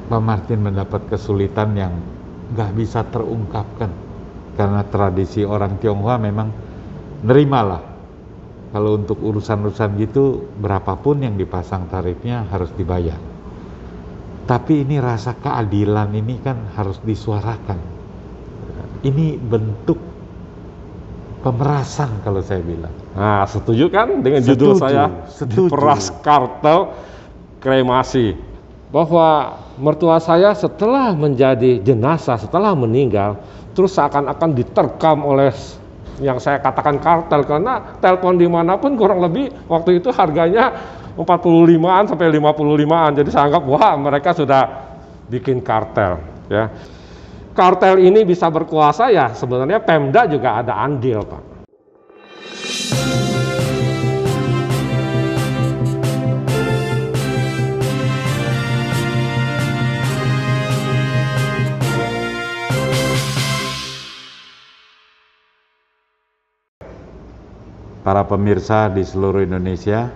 Pak Martin mendapat kesulitan yang nggak bisa terungkapkan. Karena tradisi orang Tionghoa memang nerimalah. Kalau untuk urusan-urusan gitu, berapapun yang dipasang tarifnya harus dibayar. Tapi ini rasa keadilan ini kan harus disuarakan. Ini bentuk pemerasan kalau saya bilang. Nah, setuju kan dengan judul saya? Setuju. Peras kartel kremasi. Bahwa mertua saya setelah menjadi jenazah, setelah meninggal, terus seakan-akan diterkam oleh yang saya katakan kartel, karena telepon dimanapun kurang lebih waktu itu harganya 45-an sampai 55-an. Jadi saya anggap wah mereka sudah bikin kartel ya. Kartel ini bisa berkuasa ya, sebenarnya Pemda juga ada andil, Pak. Para pemirsa di seluruh Indonesia,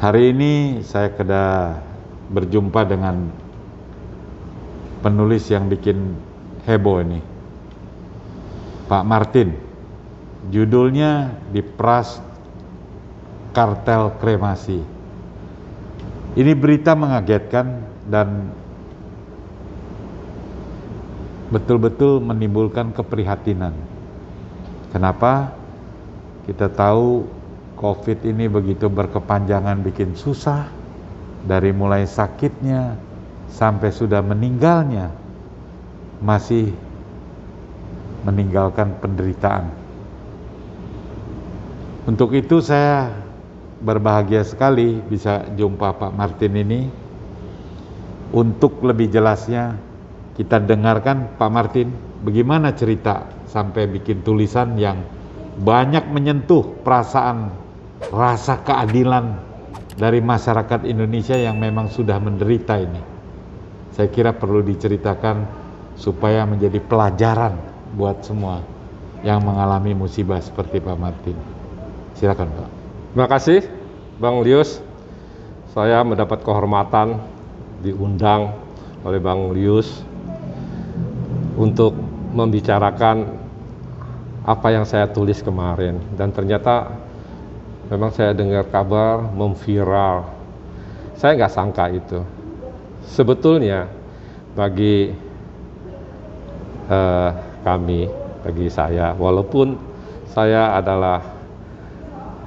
hari ini saya berjumpa dengan penulis yang bikin heboh ini, Pak Martin. Judulnya Diperas Kartel Kremasi. Ini berita mengagetkan dan betul-betul menimbulkan keprihatinan. Kenapa? Kita tahu COVID ini begitu berkepanjangan, bikin susah, dari mulai sakitnya sampai sudah meninggalnya, masih meninggalkan penderitaan. Untuk itu saya berbahagia sekali bisa jumpa Pak Martin ini. Untuk lebih jelasnya kita dengarkan Pak Martin, bagaimana cerita sampai bikin tulisan yang banyak menyentuh perasaan rasa keadilan dari masyarakat Indonesia yang memang sudah menderita ini. Saya kira perlu diceritakan supaya menjadi pelajaran buat semua yang mengalami musibah seperti Pak Martin. Silakan Pak. Terima kasih Bang Lius. Saya mendapat kehormatan diundang oleh Bang Lius untuk membicarakan apa yang saya tulis kemarin, dan ternyata memang saya dengar kabar memviral. Saya nggak sangka itu. Sebetulnya bagi kami, bagi saya, walaupun saya adalah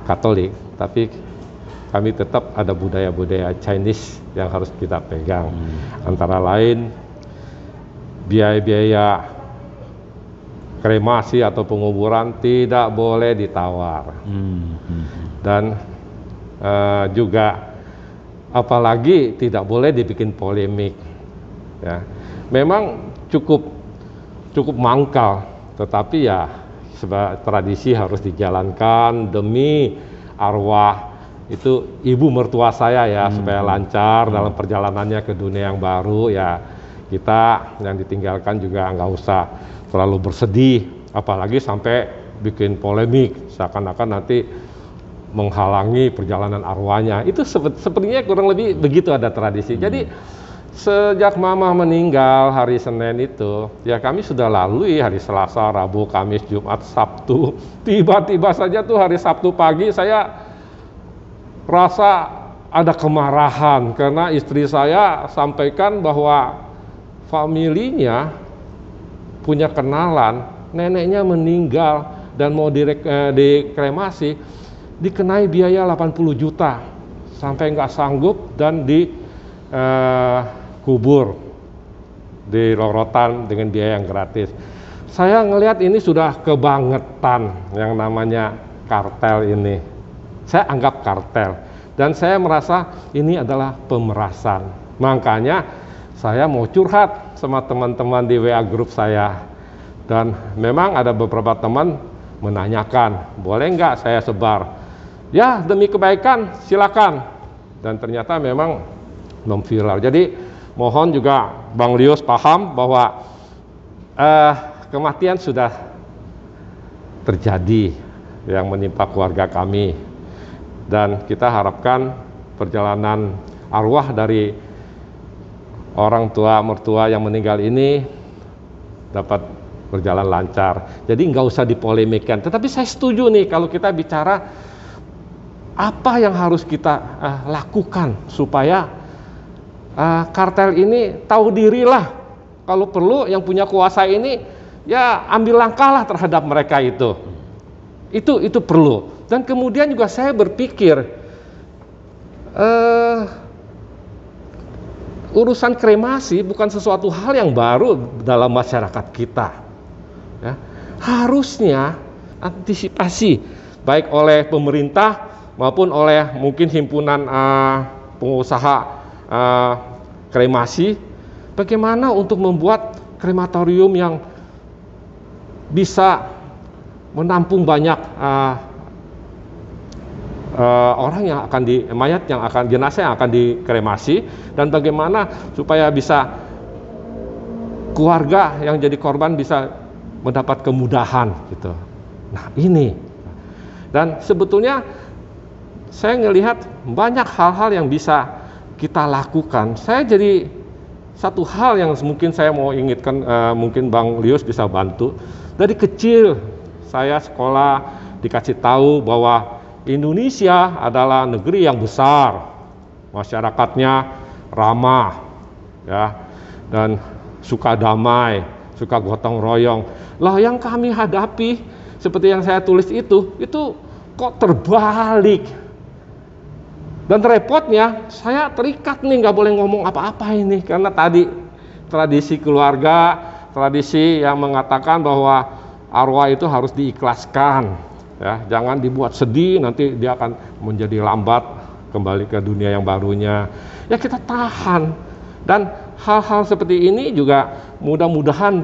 Katolik, tapi kami tetap ada budaya-budaya Chinese yang harus kita pegang. Antara lain biaya-biaya kremasi atau penguburan tidak boleh ditawar. Dan juga apalagi tidak boleh dibikin polemik ya. Memang cukup mangkal, tetapi ya tradisi harus dijalankan demi arwah itu ibu mertua saya ya, supaya lancar dalam perjalanannya ke dunia yang baru ya. Kita yang ditinggalkan juga nggak usah terlalu bersedih, apalagi sampai bikin polemik seakan-akan nanti menghalangi perjalanan arwahnya. Itu sepertinya kurang lebih begitu ada tradisi. Jadi sejak mama meninggal hari Senin itu, ya kami sudah lalui hari Selasa, Rabu, Kamis, Jumat, Sabtu. Tiba-tiba saja tuh hari Sabtu pagi saya rasa ada kemarahan karena istri saya sampaikan bahwa familinya punya kenalan, neneknya meninggal dan mau dikremasi, dikenai biaya 80 juta sampai nggak sanggup dan dikubur di Lorotan dengan biaya yang gratis. Saya ngelihat ini sudah kebangetan yang namanya kartel ini. Saya anggap kartel dan saya merasa ini adalah pemerasan. Makanya saya mau curhat sama teman-teman di WA grup saya, dan memang ada beberapa teman menanyakan, boleh nggak saya sebar? Ya demi kebaikan silakan. Dan ternyata memang memviral. Jadi mohon juga Bang Lius paham bahwa kematian sudah terjadi yang menimpa keluarga kami, dan kita harapkan perjalanan arwah dari orang tua mertua yang meninggal ini dapat berjalan lancar. Jadi nggak usah dipolemikkan. Tetapi saya setuju nih kalau kita bicara apa yang harus kita lakukan supaya kartel ini tahu dirilah. Kalau perlu yang punya kuasa ini ya ambil langkah lah terhadap mereka itu. Itu perlu. Dan kemudian juga saya berpikir urusan kremasi bukan sesuatu hal yang baru dalam masyarakat kita. Ya, harusnya antisipasi baik oleh pemerintah maupun oleh mungkin himpunan pengusaha kremasi, bagaimana untuk membuat krematorium yang bisa menampung banyak orang yang akan jenazah yang akan dikremasi, dan bagaimana supaya bisa keluarga yang jadi korban bisa mendapat kemudahan gitu. Nah ini, dan sebetulnya saya ngelihat banyak hal-hal yang bisa kita lakukan. Saya jadi satu hal yang mungkin saya mau ingatkan, mungkin Bang Lius bisa bantu. Dari kecil saya sekolah dikasih tahu bahwa Indonesia adalah negeri yang besar, masyarakatnya ramah, ya, dan suka damai, suka gotong royong. Lah yang kami hadapi seperti yang saya tulis itu kok terbalik. Dan repotnya saya terikat nih, nggak boleh ngomong apa-apa ini karena tadi tradisi keluarga, tradisi yang mengatakan bahwa arwah itu harus diikhlaskan. Ya, jangan dibuat sedih, nanti dia akan menjadi lambat kembali ke dunia yang barunya. Ya kita tahan. Dan hal-hal seperti ini juga mudah-mudahan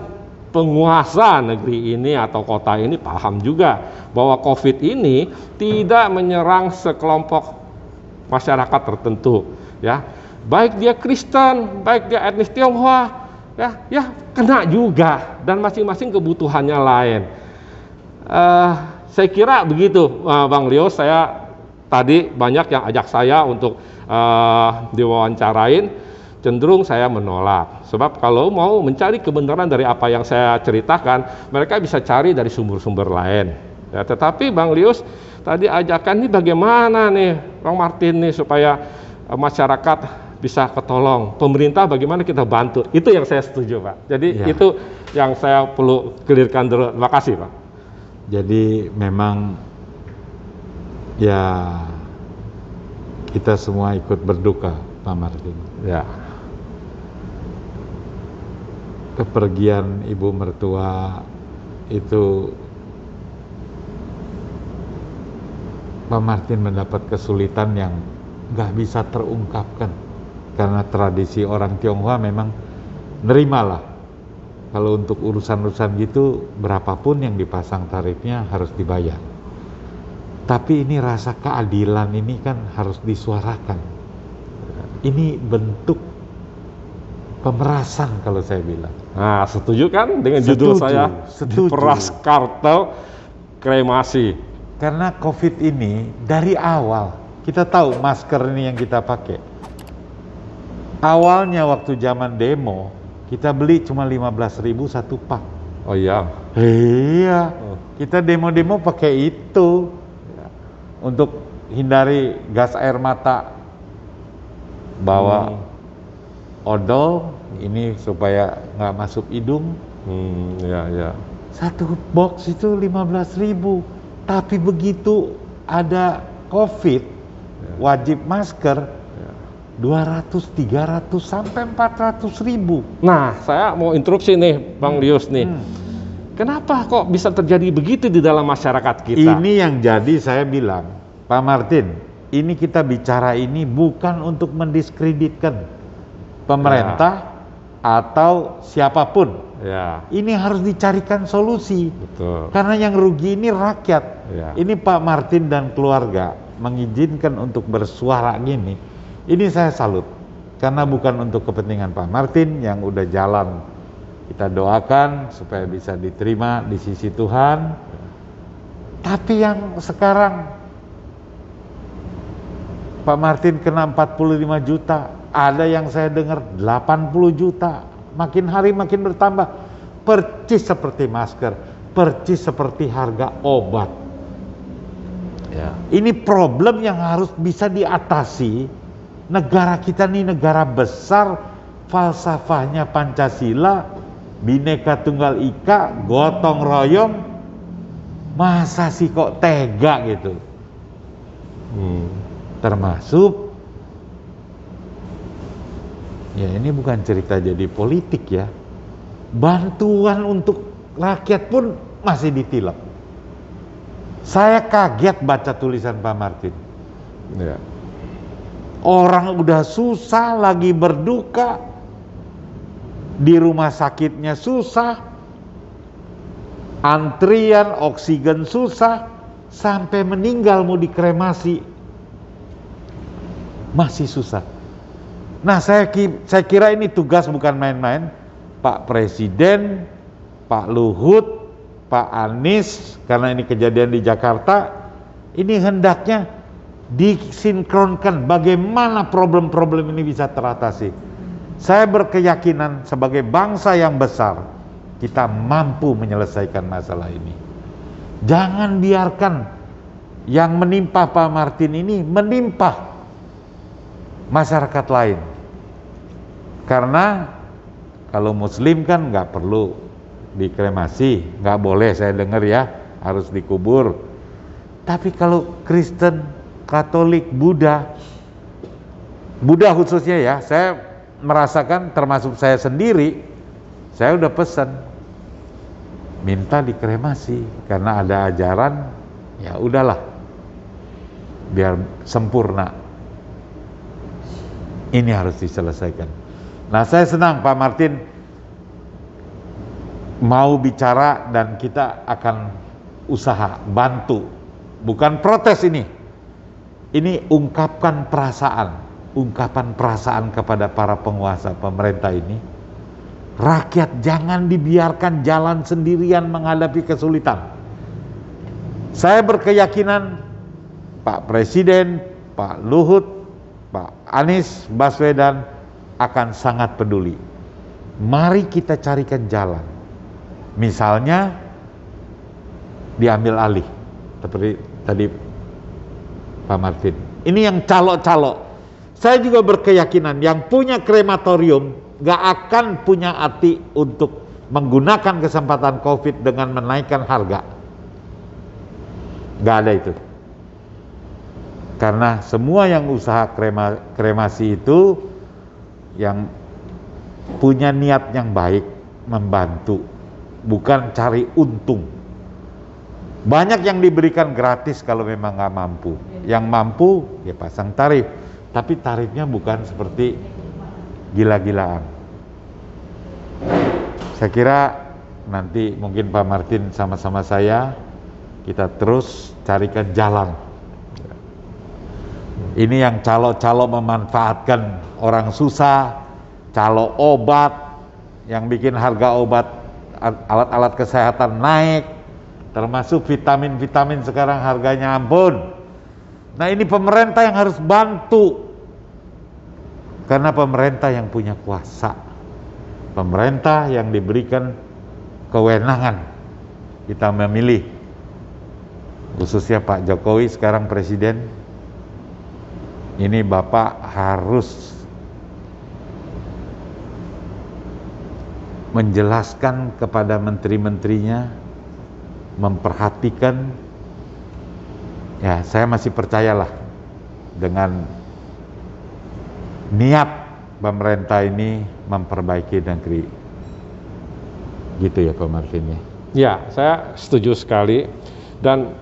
penguasa negeri ini atau kota ini paham juga bahwa COVID ini tidak menyerang sekelompok masyarakat tertentu. Ya, baik dia Kristen, baik dia etnis Tionghoa, ya kena juga, dan masing-masing kebutuhannya lain. Saya kira begitu, Bang Lius. Saya tadi banyak yang ajak saya untuk diwawancarain, cenderung saya menolak. Sebab kalau mau mencari kebenaran dari apa yang saya ceritakan, mereka bisa cari dari sumber-sumber lain. Ya, tetapi Bang Lius tadi ajakan ini bagaimana nih, Bang Martin nih, supaya masyarakat bisa ketolong. Pemerintah bagaimana kita bantu? Itu yang saya setuju, Pak. Jadi itu yang saya perlu clearkan dulu. Terima kasih, Pak. Jadi memang ya kita semua ikut berduka, Pak Martin. Ya. Kepergian ibu mertua itu Pak Martin mendapat kesulitan yang nggak bisa terungkapkan karena tradisi orang Tionghoa memang nerimalah. Kalau untuk urusan-urusan gitu, berapapun yang dipasang tarifnya harus dibayar. Tapi ini rasa keadilan ini kan harus disuarakan. Ini bentuk pemerasan kalau saya bilang. Nah, setuju kan dengan judul saya? Setuju. Peras kartel kremasi. Karena COVID ini dari awal, kita tahu masker ini yang kita pakai. Awalnya waktu zaman demo, kita beli cuma 15.000 satu pak. Oh iya. Iya. Kita demo-demo pakai itu untuk hindari gas air mata. Bawa odol ini supaya nggak masuk hidung. Ya. Satu box itu 15.000. Tapi begitu ada COVID, wajib masker. 200, 300, sampai 400.000. Nah, saya mau interupsi nih, Bang Lius nih. Kenapa kok bisa terjadi begitu di dalam masyarakat kita? Ini yang jadi saya bilang, Pak Martin, ini kita bicara ini bukan untuk mendiskreditkan pemerintah atau siapapun. Ya. Ini harus dicarikan solusi. Betul. Karena yang rugi ini rakyat. Ya. Ini Pak Martin dan keluarga mengizinkan untuk bersuara gini. Ini saya salut, karena bukan untuk kepentingan Pak Martin yang udah jalan. Kita doakan supaya bisa diterima di sisi Tuhan. Tapi yang sekarang Pak Martin kena 45 juta, Ada yang saya dengar 80 juta, makin hari makin bertambah. Percis seperti masker, percis seperti harga obat. Ya. Ini problem yang harus bisa diatasi. Negara kita ini negara besar, falsafahnya Pancasila, Bhinneka Tunggal Ika, gotong royong. Masa sih kok tega gitu? Termasuk, ya ini bukan cerita jadi politik ya, bantuan untuk rakyat pun masih ditilep. Saya kaget baca tulisan Pak Martin. Ya. Orang udah susah, lagi berduka, di rumah sakitnya susah, antrian oksigen susah, sampai meninggal mau dikremasi masih susah. Nah, saya kira ini tugas bukan main-main. Pak Presiden, Pak Luhut, Pak Anies, karena ini kejadian di Jakarta, ini hendaknya disinkronkan bagaimana problem-problem ini bisa teratasi. Saya berkeyakinan sebagai bangsa yang besar, kita mampu menyelesaikan masalah ini. Jangan biarkan yang menimpa Pak Martin ini menimpa masyarakat lain. Karena kalau Muslim kan nggak perlu dikremasi, nggak boleh saya dengar ya, harus dikubur. Tapi kalau Kristen, Katolik, Buddha khususnya ya, saya merasakan termasuk saya sendiri, saya udah pesan minta dikremasi karena ada ajaran, ya udahlah biar sempurna. Ini harus diselesaikan. Nah, saya senang Pak Martin mau bicara dan kita akan usaha bantu, bukan protes ini. Ini ungkapan perasaan kepada para penguasa pemerintah ini. Rakyat jangan dibiarkan jalan sendirian menghadapi kesulitan. Saya berkeyakinan Pak Presiden, Pak Luhut, Pak Anies Baswedan akan sangat peduli. Mari kita carikan jalan. Misalnya diambil alih seperti tadi Pak Martin. Ini yang calo-calo. Saya juga berkeyakinan yang punya krematorium gak akan punya hati untuk menggunakan kesempatan COVID dengan menaikkan harga. Gak ada itu. Karena semua yang usaha kremasi itu yang punya niat yang baik, membantu, bukan cari untung. Banyak yang diberikan gratis kalau memang nggak mampu. Yang mampu ya pasang tarif, tapi tarifnya bukan seperti gila-gilaan. Saya kira nanti mungkin Pak Martin sama-sama saya kita terus carikan jalan. Ini yang calo-calo memanfaatkan orang susah, calo obat, yang bikin harga obat, alat-alat kesehatan naik, termasuk vitamin-vitamin sekarang harganya ampun. Nah, ini pemerintah yang harus bantu, karena pemerintah yang punya kuasa, pemerintah yang diberikan kewenangan kita memilih, khususnya Pak Jokowi sekarang presiden. Ini Bapak harus menjelaskan kepada menteri-menterinya, memperhatikan. Ya, saya masih percayalah dengan niat pemerintah ini memperbaiki negeri. Gitu ya Pak Martin ya? Ya, saya setuju sekali. Dan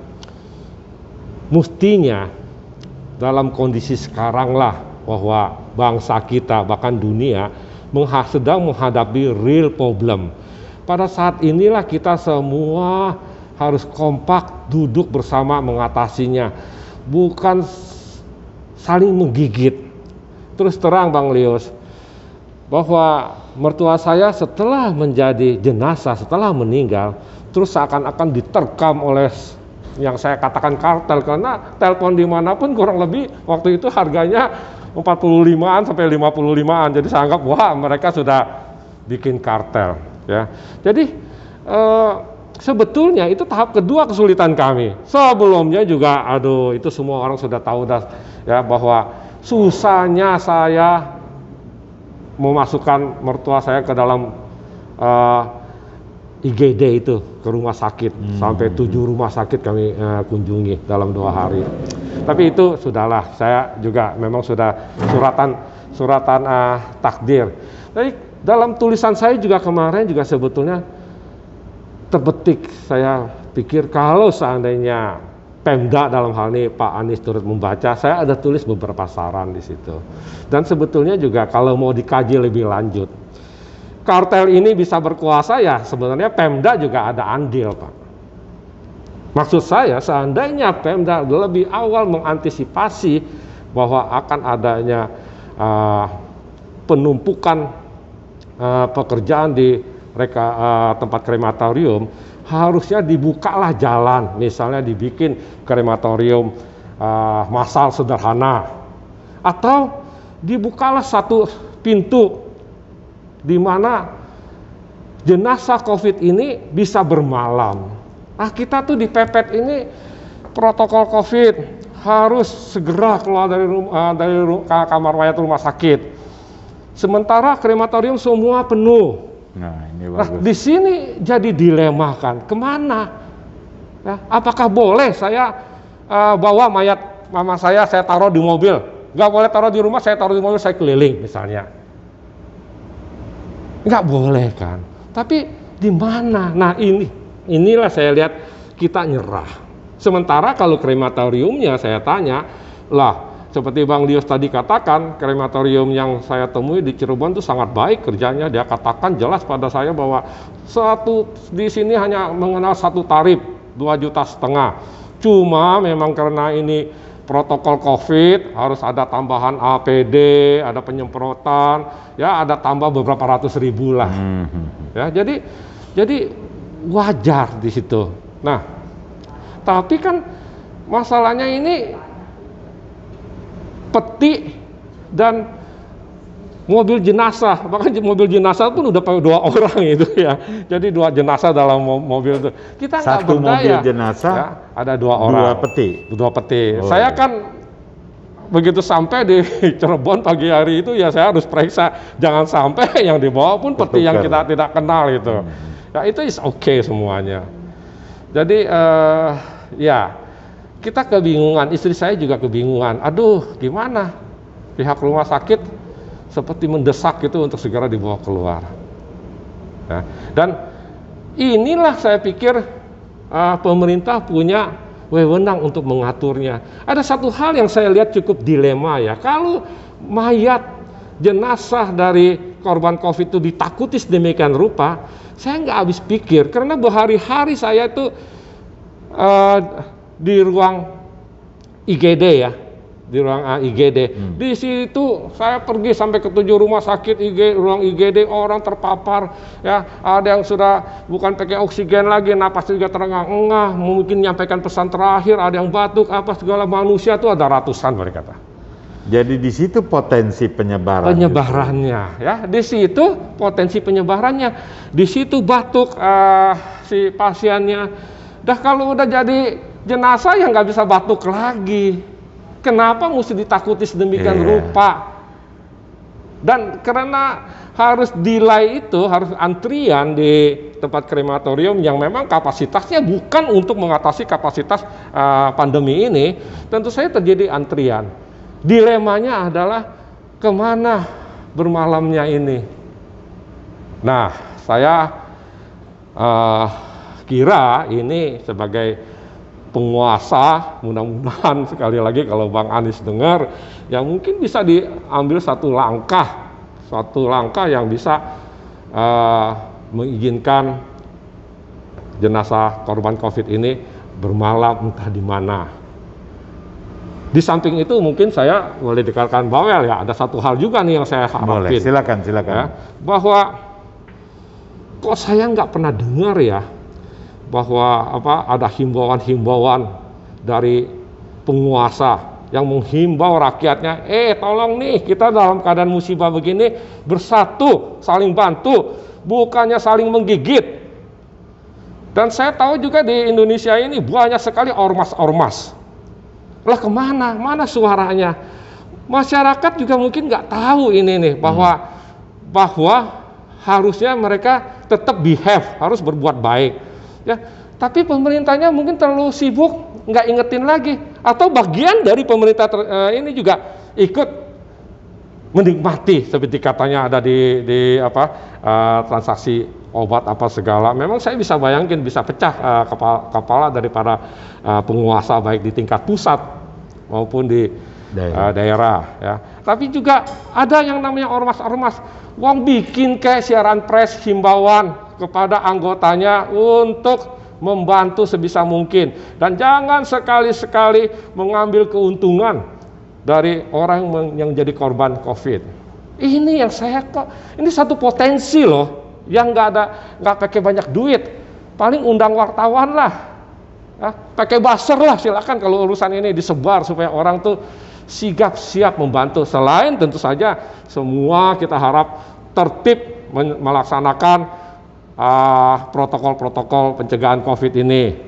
mestinya dalam kondisi sekarang lah bahwa bangsa kita bahkan dunia sedang menghadapi real problem. Pada saat inilah kita semua harus kompak duduk bersama mengatasinya, bukan saling menggigit. Terus terang Bang Lius, bahwa mertua saya setelah menjadi jenazah, setelah meninggal, terus seakan-akan diterkam oleh yang saya katakan kartel, karena telepon dimanapun kurang lebih waktu itu harganya 45-an sampai 55-an. Jadi saya anggap wah mereka sudah bikin kartel ya. Jadi sebetulnya itu tahap kedua kesulitan kami. Sebelumnya juga aduh itu semua orang sudah tahu dah ya bahwa susahnya saya memasukkan mertua saya ke dalam IGD itu, ke rumah sakit. Sampai 7 rumah sakit kami kunjungi dalam 2 hari. Tapi itu sudahlah, saya juga memang sudah suratan takdir. Jadi dalam tulisan saya juga kemarin juga sebetulnya terbetik, saya pikir kalau seandainya Pemda dalam hal ini Pak Anies turut membaca, saya ada tulis beberapa saran di situ. Dan sebetulnya juga kalau mau dikaji lebih lanjut, kartel ini bisa berkuasa ya sebenarnya Pemda juga ada andil, Pak. Maksud saya seandainya Pemda lebih awal mengantisipasi bahwa akan adanya penumpukan pekerjaan di tempat krematorium, harusnya dibukalah jalan, misalnya dibikin krematorium massal sederhana, atau dibukalah satu pintu di mana jenazah COVID ini bisa bermalam. Nah kita tuh dipepet ini protokol COVID harus segera keluar dari kamar mayat rumah sakit. Sementara krematorium semua penuh. Nah, ini Nah, bagus. di sini jadi dilema kan, kemana? Ya, apakah boleh saya bawa mayat mama saya taruh di mobil? Nggak boleh taruh di rumah, saya taruh di mobil, saya keliling misalnya. Nggak boleh kan? Tapi di mana? Nah inilah saya lihat kita nyerah. Sementara kalau krematoriumnya saya tanya, lah seperti Bang Dios tadi katakan, krematorium yang saya temui di Cirebon itu sangat baik kerjanya. Dia katakan jelas pada saya bahwa di sini hanya mengenal satu tarif 2,5 juta. Cuma memang karena ini protokol COVID harus ada tambahan APD, ada penyemprotan, ya ada tambah beberapa ratus ribu lah. Ya jadi wajar di situ. Nah, tapi kan masalahnya ini peti dan mobil jenazah, bahkan mobil jenazah pun udah pakai 2 orang itu ya. Jadi 2 jenazah dalam mobil itu. Kita nggak Satu berdaya. mobil jenazah, ya, ada 2 orang. 2 peti. 2 peti. Oh, Saya iya. kan begitu sampai di Cirebon pagi hari itu ya saya harus periksa jangan sampai yang dibawa pun peti yang kita tidak kenal itu. Ya itu is okay semuanya. Jadi ya kita kebingungan, istri saya juga kebingungan. Aduh, gimana? Pihak rumah sakit seperti mendesak itu untuk segera dibawa keluar. Ya. Dan inilah saya pikir pemerintah punya wewenang untuk mengaturnya. Ada satu hal yang saya lihat cukup dilema ya. Kalau mayat jenazah dari korban COVID itu ditakuti sedemikian rupa, saya nggak habis pikir karena berhari-hari saya itu di ruang IGD ya, di ruang IGD. Di situ saya pergi sampai ke 7 rumah sakit ruang IGD, orang terpapar ya, ada yang sudah bukan pakai oksigen lagi, napas juga terengah-engah, mungkin menyampaikan pesan terakhir, ada yang batuk, apa segala, manusia itu ada ratusan mereka kata. Jadi di situ potensi penyebaran. Penyebarannya ya, di situ potensi penyebarannya, di situ batuk si pasiennya. Dah kalau udah jadi jenazah yang nggak bisa batuk lagi. Kenapa mesti ditakuti sedemikian rupa? Dan karena harus delay itu, harus antrian di tempat krematorium yang memang kapasitasnya bukan untuk mengatasi kapasitas pandemi ini, tentu saja terjadi antrian. Dilemanya adalah kemana bermalamnya ini. Nah, saya kira ini sebagai penguasa, mudah-mudahan sekali lagi kalau Bang Anies dengar, ya mungkin bisa diambil satu langkah yang bisa mengizinkan jenazah korban COVID ini bermalam entah di mana. Di samping itu mungkin saya boleh dikatakan bawel ya, ada satu hal juga nih yang saya harapin. Boleh, silakan. Ya, bahwa kok saya nggak pernah dengar ya bahwa ada himbauan-himbauan dari penguasa yang menghimbau rakyatnya, tolong nih kita dalam keadaan musibah begini bersatu, saling bantu, bukannya saling menggigit. Dan saya tahu juga di Indonesia ini banyak sekali ormas-ormas. Lah kemana? Mana suaranya? Masyarakat juga mungkin nggak tahu ini nih, bahwa harusnya mereka tetap behave, harus berbuat baik. Ya, tapi pemerintahnya mungkin terlalu sibuk, nggak ingetin lagi. Atau bagian dari pemerintah ini juga ikut menikmati, seperti katanya ada di transaksi obat apa segala. Memang saya bisa bayangin bisa pecah kepala dari para penguasa baik di tingkat pusat maupun di daerah. Ya. Tapi juga ada yang namanya ormas-ormas. Wong bikin kayak siaran pers himbauan kepada anggotanya untuk membantu sebisa mungkin, dan jangan sekali-sekali mengambil keuntungan dari orang yang jadi korban COVID. Ini yang ini satu potensi loh, yang nggak pakai banyak duit, paling undang wartawan lah, pakai buzzer lah, silakan kalau urusan ini disebar supaya orang tuh siap membantu. Selain tentu saja semua kita harap tertib melaksanakan protokol-protokol pencegahan COVID ini.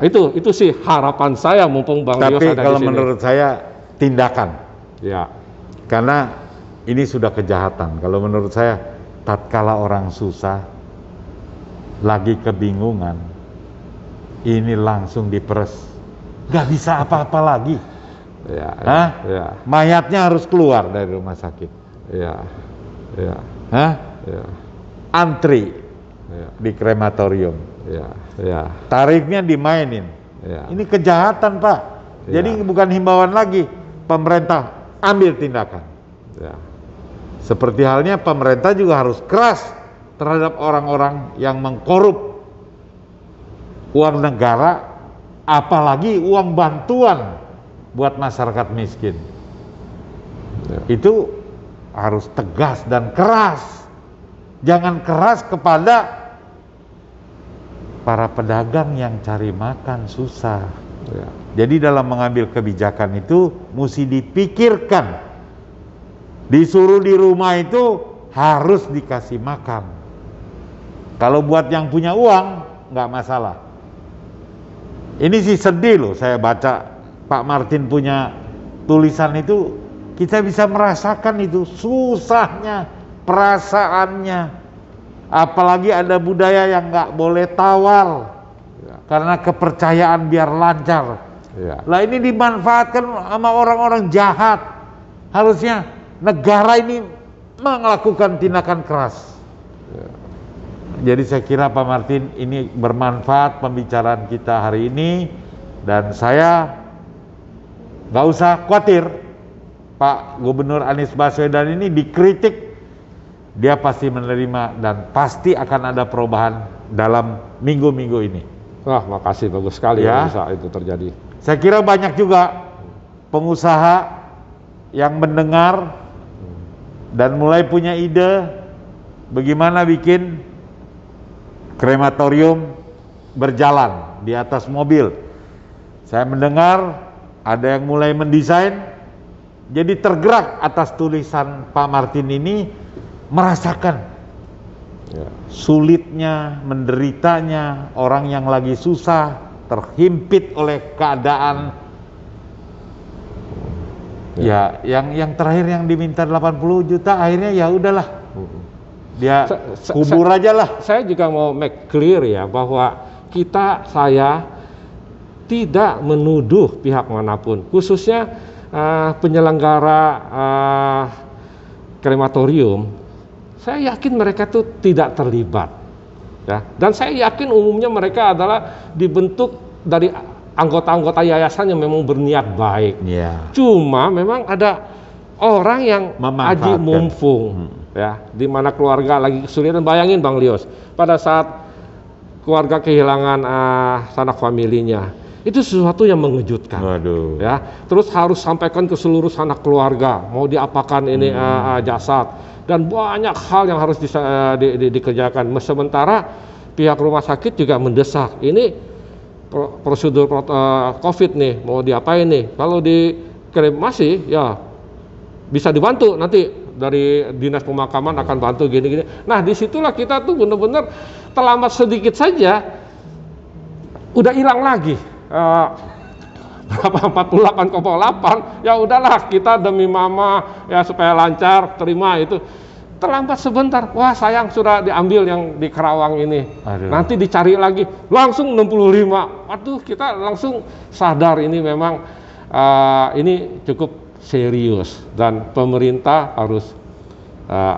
Itu sih harapan saya, mumpung Bang Lios ada di sini. Tapi kalau menurut saya tindakan. Ya. Karena ini sudah kejahatan. Kalau menurut saya, tatkala orang susah, lagi kebingungan, ini langsung diperes. Nggak bisa apa-apa lagi. Ya. Mayatnya harus keluar dari rumah sakit. Ya. Antri di krematorium. Tarifnya dimainin. Ini kejahatan, Pak. Jadi bukan himbauan lagi. Pemerintah ambil tindakan. Seperti halnya pemerintah juga harus keras terhadap orang-orang yang mengkorup uang negara, apalagi uang bantuan buat masyarakat miskin. Itu harus tegas dan keras. Jangan keras kepada para pedagang yang cari makan susah. Jadi dalam mengambil kebijakan itu mesti dipikirkan. Disuruh di rumah itu harus dikasih makan. Kalau buat yang punya uang nggak masalah. Ini sih sedih loh, saya baca Pak Martin punya tulisan itu, kita bisa merasakan itu susahnya, perasaannya. Apalagi ada budaya yang nggak boleh tawar, karena kepercayaan biar lancar. Lah ini dimanfaatkan sama orang-orang jahat. Harusnya negara ini melakukan tindakan keras. Jadi saya kira Pak Martin ini bermanfaat pembicaraan kita hari ini, dan saya nggak usah khawatir. Pak Gubernur Anies Baswedan ini dikritik, dia pasti menerima dan pasti akan ada perubahan dalam minggu-minggu ini. Wah, makasih, bagus sekali ya bisa itu terjadi. Saya kira banyak juga pengusaha yang mendengar dan mulai punya ide bagaimana bikin krematorium berjalan di atas mobil. Saya mendengar ada yang mulai mendesain, jadi tergerak atas tulisan Pak Martin ini, merasakan sulitnya, menderitanya orang yang lagi susah, terhimpit oleh keadaan. Yang terakhir yang diminta 80 juta, akhirnya ya udahlah, dia kubur aja lah. Saya juga mau make clear ya, bahwa saya tidak menuduh pihak manapun, khususnya penyelenggara krematorium. Saya yakin mereka itu tidak terlibat, ya. Dan saya yakin umumnya mereka adalah dibentuk dari anggota-anggota yayasan yang memang berniat baik. Cuma memang ada orang yang aji mumpung, ya, di mana keluarga lagi kesulitan. Bayangin Bang Lios, pada saat keluarga kehilangan sanak familinya, itu sesuatu yang mengejutkan. Ya, terus harus sampaikan ke seluruh sanak keluarga, mau diapakan ini jasad, dan banyak hal yang harus dikerjakan. Sementara pihak rumah sakit juga mendesak, ini prosedur COVID nih, mau diapain nih? Kalau kremasi ya bisa dibantu nanti dari dinas pemakaman akan bantu gini-gini. Nah disitulah kita tuh benar-benar terlambat sedikit saja udah hilang lagi. Berapa 48,8 ya udahlah kita demi mama ya supaya lancar terima itu. Terlambat sebentar, wah sayang sudah diambil yang di Kerawang ini. Aduh. Nanti dicari lagi, langsung 65. Aduh, kita langsung sadar ini memang ini cukup serius dan pemerintah harus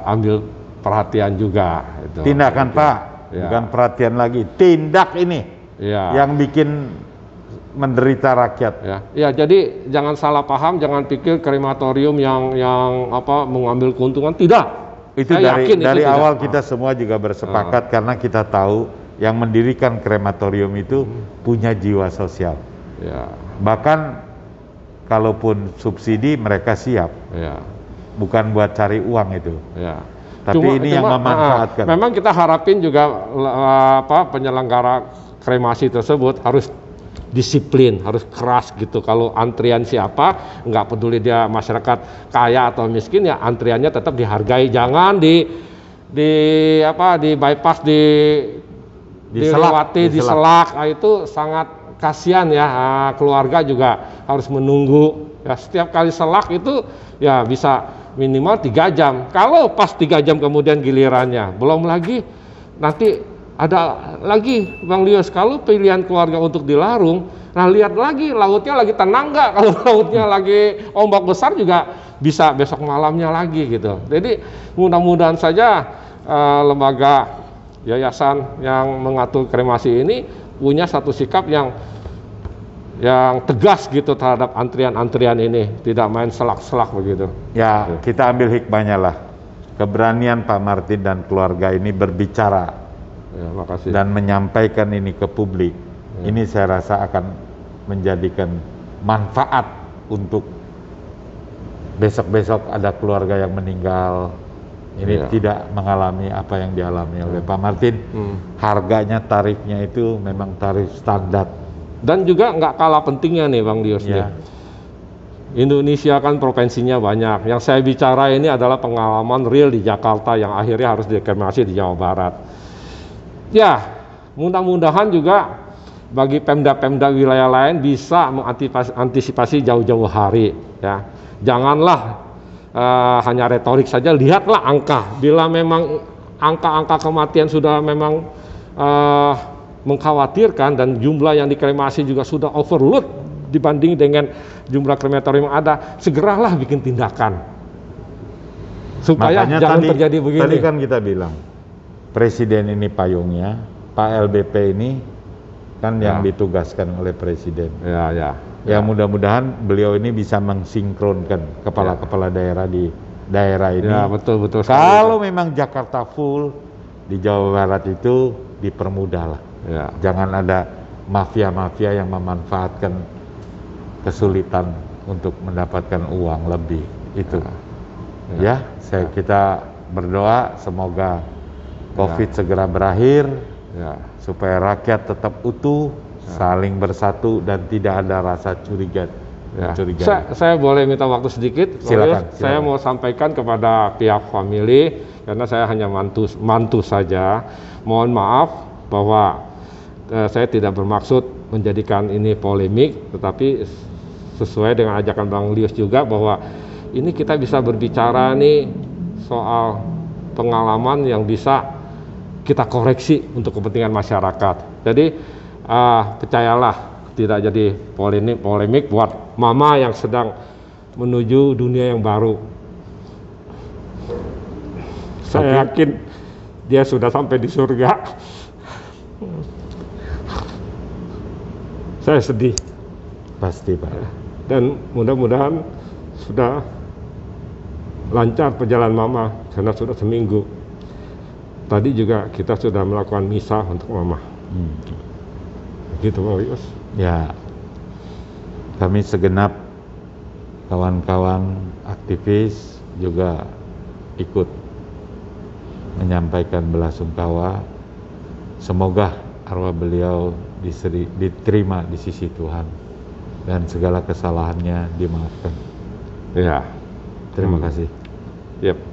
ambil perhatian juga. Itu. Tindakan Pak, Ya. bukan perhatian lagi, tindak ini Ya. yang bikin menderita rakyat. Ya, jadi jangan salah paham, jangan pikir krematorium yang mengambil keuntungan, tidak. Itu Saya yakin dari itu tidak. awal kita semua juga bersepakat karena kita tahu yang mendirikan krematorium itu punya jiwa sosial. Ya, Bahkan kalaupun subsidi mereka siap, ya. bukan buat cari uang itu. Ya. Tapi ini yang memanfaatkan. Memang kita harapin juga penyelenggara kremasi tersebut harus disiplin, harus keras gitu. Kalau antrian siapa, nggak peduli dia masyarakat kaya atau miskin ya antriannya tetap dihargai. Jangan di bypass, dilewati, diselak. Nah, itu sangat kasihan ya. Keluarga juga harus menunggu. Ya, setiap kali selak itu ya bisa minimal 3 jam. Kalau pas 3 jam kemudian gilirannya, belum lagi nanti ada lagi Bang Lius, kalau pilihan keluarga untuk dilarung, nah lihat lagi lautnya lagi tenang nggak? Kalau lautnya lagi ombak besar juga bisa besok malamnya lagi gitu. Jadi mudah-mudahan saja lembaga yayasan yang mengatur kremasi ini punya satu sikap yang tegas gitu terhadap antrian-antrian ini, tidak main selak-selak begitu. Ya, kita ambil hikmahnya lah. Keberanian Pak Martin dan keluarga ini berbicara Ya, makasih. dan menyampaikan ini ke publik. Ini saya rasa akan menjadikan manfaat untuk besok-besok ada keluarga yang meninggal. Ini tidak mengalami apa yang dialami oleh Pak Martin. Harganya, tarifnya itu memang tarif standar. Dan juga nggak kalah pentingnya nih Bang Lius nih. Ya. Indonesia kan provinsinya banyak. Yang saya bicara ini adalah pengalaman real di Jakarta yang akhirnya harus dikremasi di Jawa Barat. Ya, mudah-mudahan juga bagi pemda-pemda wilayah lain bisa mengantisipasi jauh-jauh hari. Ya, janganlah hanya retorik saja. Lihatlah angka. Bila memang angka-angka kematian sudah memang mengkhawatirkan dan jumlah yang dikremasi juga sudah overload dibanding dengan jumlah krematorium yang ada, segeralah bikin tindakan supaya Makanya jangan terjadi begini. Tadi kan kita bilang Presiden ini payungnya, Pak LBP ini kan yang ditugaskan oleh Presiden. Ya mudah-mudahan beliau ini bisa mensinkronkan kepala-kepala daerah di daerah ini. Ya, betul. Kalau memang Jakarta full, di Jawa Barat itu dipermudah lah. Ya. Jangan ada mafia-mafia yang memanfaatkan kesulitan untuk mendapatkan uang lebih. Itu. Kita berdoa semoga COVID segera berakhir, supaya rakyat tetap utuh, saling bersatu dan tidak ada rasa curiga. Saya boleh minta waktu sedikit? Silakan. Saya mau sampaikan kepada pihak famili, karena saya hanya mantu saja. Mohon maaf bahwa saya tidak bermaksud menjadikan ini polemik, tetapi sesuai dengan ajakan Bang Lius juga bahwa ini kita bisa berbicara nih soal pengalaman yang bisa kita koreksi untuk kepentingan masyarakat. Jadi percayalah tidak jadi polemik buat mama yang sedang menuju dunia yang baru. Saya yakin dia sudah sampai di surga. Saya sedih. Pasti Pak. Dan mudah-mudahan sudah lancar perjalanan mama karena sudah seminggu. Tadi juga kita sudah melakukan misa untuk mama. Gitu Bang Lius. Ya, kami segenap kawan-kawan aktivis juga ikut menyampaikan belasungkawa. Semoga arwah beliau diterima di sisi Tuhan. dan segala kesalahannya dimaafkan. Ya. Terima kasih. Yep.